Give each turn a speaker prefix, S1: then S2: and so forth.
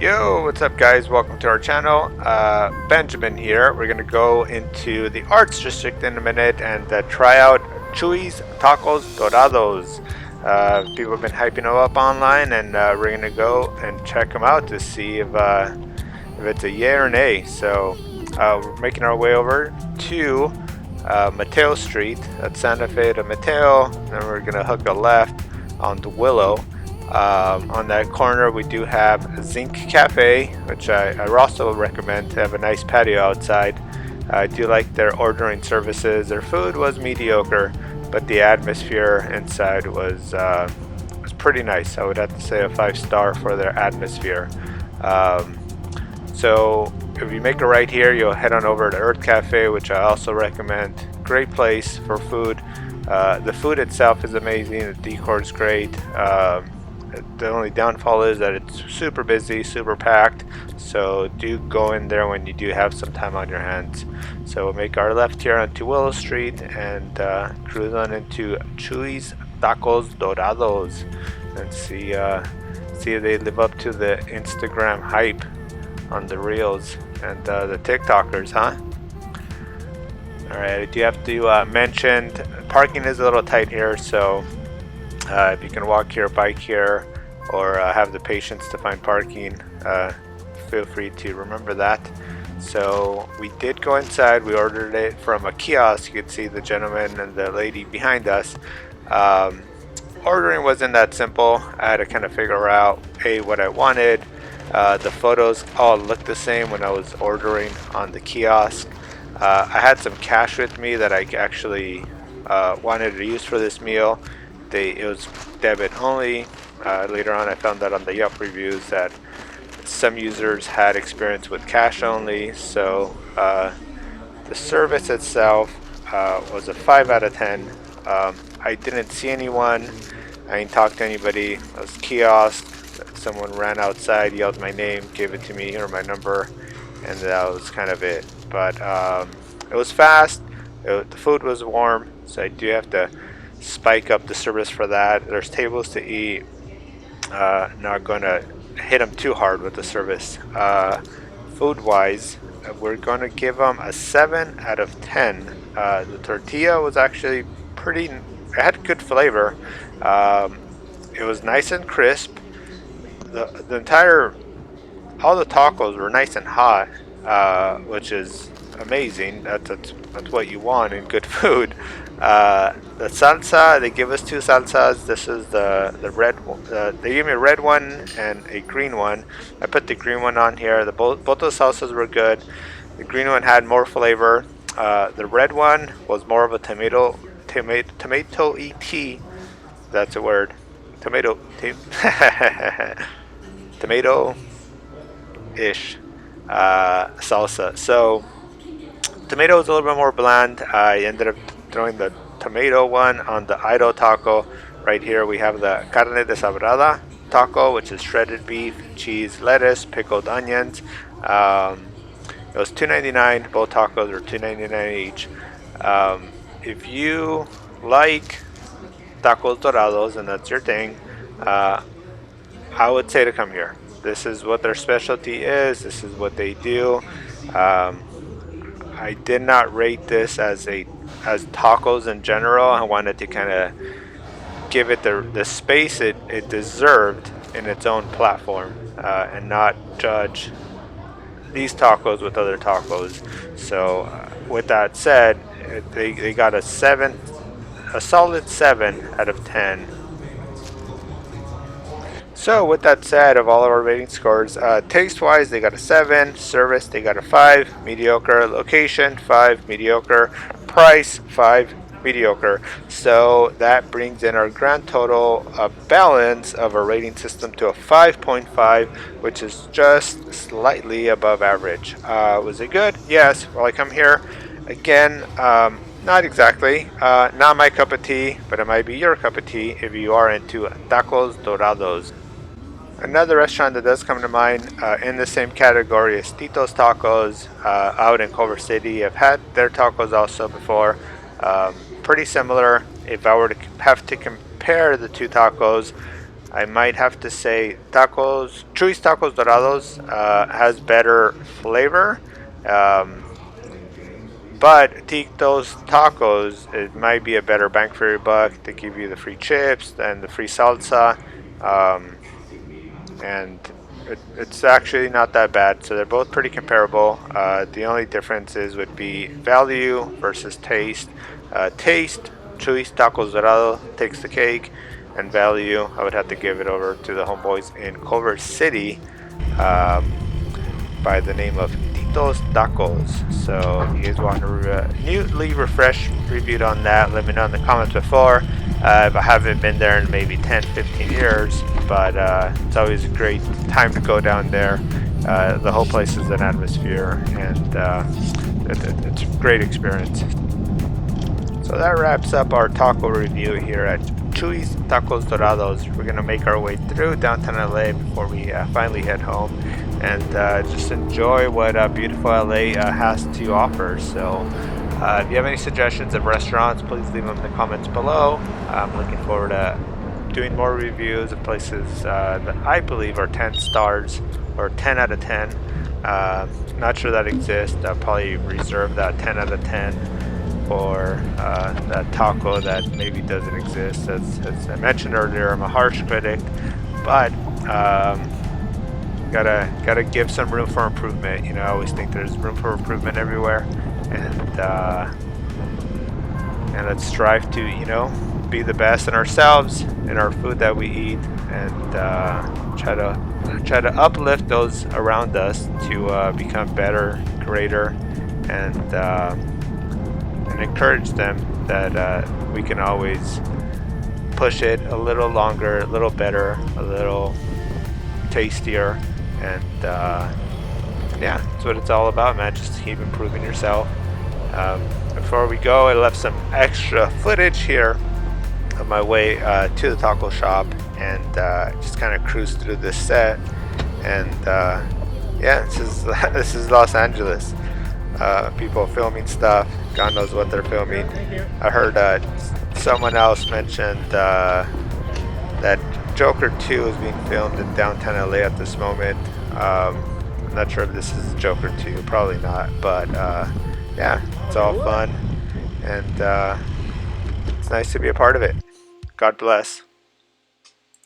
S1: Yo, what's up guys? Welcome to our channel. Benjamin here. We're gonna go into the arts district in a minute and try out Chuy's Tacos Dorados. People have been hyping them up online, and we're gonna go and check them out to see if it's a yay or nay. So we're making our way over to Mateo Street. That's Santa Fe to Mateo. Then we're gonna hook a left onto Willow. On that corner we do have Zinc Cafe, which I also recommend to have a nice patio outside. I do like their ordering services. Their food was mediocre, but the atmosphere inside was pretty nice. I would have to say a 5-star for their atmosphere. So if you make a right here, you'll head on over to Earth Cafe, which I also recommend. Great place for food. The food itself is amazing. The decor is great. The only downfall is that it's super busy, super packed, so do go in there when you do have some time on your hands. So we'll make our left here onto Willow Street and cruise on into Chuy's Tacos Dorados and see if they live up to the Instagram hype on the reels and the TikTokers, huh? Alright, I do have to mention parking is a little tight here, so if you can walk here, bike here, or have the patience to find parking, feel free to remember that. So we did go inside. We ordered it from a kiosk. You can see the gentleman and the lady behind us. Ordering wasn't that simple. I had to kind of figure out what I wanted. The photos all looked the same when I was ordering on the kiosk. I had some cash with me that I actually wanted to use for this meal. It was debit only. Later on I found out on the Yelp reviews that some users had experience with cash only, so the service itself was a 5 out of 10. I didn't see anyone, I didn't talk to anybody. I was kiosk, someone ran outside, yelled my name, gave it to me or my number, and that was kind of it. But it was fast, the food was warm, so I do have to spike up the service for that. There's tables to eat. Not gonna hit them too hard with the service. Food wise, we're gonna give them a 7 out of 10. The tortilla was actually it had good flavor. It was nice and crisp. All the tacos were nice and hot, which is amazing. That's what you want in good food. The salsa, they give us 2 salsas. This is the red one. They gave me a red one and a green one. I put the green one on here. Both the salsas were good. The green one had more flavor. The red one was more of a tomato-y tea. That's a word. Tomato-ish. Salsa. So tomato was a little bit more bland. I ended up throwing the tomato one on the idol taco. Right here we have the carne deshebrada taco, which is shredded beef, cheese, lettuce, pickled onions. It was $2.99. Both tacos were $2.99 each. If you like tacos dorados and that's your thing, I would say to come here. This is what their specialty is. This is what they do. I did not rate this as tacos in general. I wanted to kind of give it the space it deserved in its own platform, and not judge these tacos with other tacos. So with that said, they got a solid 7 out of 10. So with that said, of all of our rating scores, taste wise they got a 7, service they got a 5, mediocre, location 5, mediocre, price 5, mediocre. So that brings in our grand total balance of our rating system to a 5.5, which is just slightly above average. Was it good? Yes. Will I come here again? Not exactly. Not my cup of tea, but it might be your cup of tea if you are into tacos dorados. Another restaurant that does come to mind in the same category is Tito's Tacos out in Culver City. I've had their tacos also before. Pretty similar. If I were to have to compare the two tacos, I might have to say Chuy's Tacos Dorados has better flavor. Um, but Tito's Tacos, it might be a better bang for your buck. They give you the free chips and the free salsa. Um, and it's actually not that bad. So they're both pretty comparable. The only differences would be value versus taste. Taste, Chuy's Tacos Dorado takes the cake, and value, I would have to give it over to the homeboys in Culver City um, by the name of Tito's Tacos. So if you guys want to newly refresh reviewed on that, let me know in the comments before. If I haven't been there in maybe 10, 15 years, but it's always a great time to go down there. The whole place is an atmosphere, and it's a great experience. So that wraps up our taco review here at Chuy's Tacos Dorados. We're going to make our way through downtown LA before we finally head home and just enjoy what beautiful LA has to offer. So if you have any suggestions of restaurants, please leave them in the comments below. I'm looking forward to doing more reviews of places that I believe are 10 stars or 10 out of 10. Not sure that exists. I'll probably reserve that 10 out of 10 for that taco that maybe doesn't exist. As I mentioned earlier, I'm a harsh critic, but gotta give some room for improvement. You know, I always think there's room for improvement everywhere, and let's strive to, you know, be the best in ourselves, in our food that we eat, and try to uplift those around us to become better, greater, and encourage them that we can always push it a little longer, a little better, a little tastier, and yeah, that's what it's all about, man. Just keep improving yourself. Before we go, I left some extra footage here on my way to the taco shop, and just kind of cruised through this set, and yeah, this is Los Angeles. People filming stuff. God knows what they're filming. I heard someone else mentioned that Joker 2 is being filmed in downtown LA at this moment. I'm not sure if this is Joker 2, probably not, but yeah, it's all fun, and it's nice to be a part of it. God bless.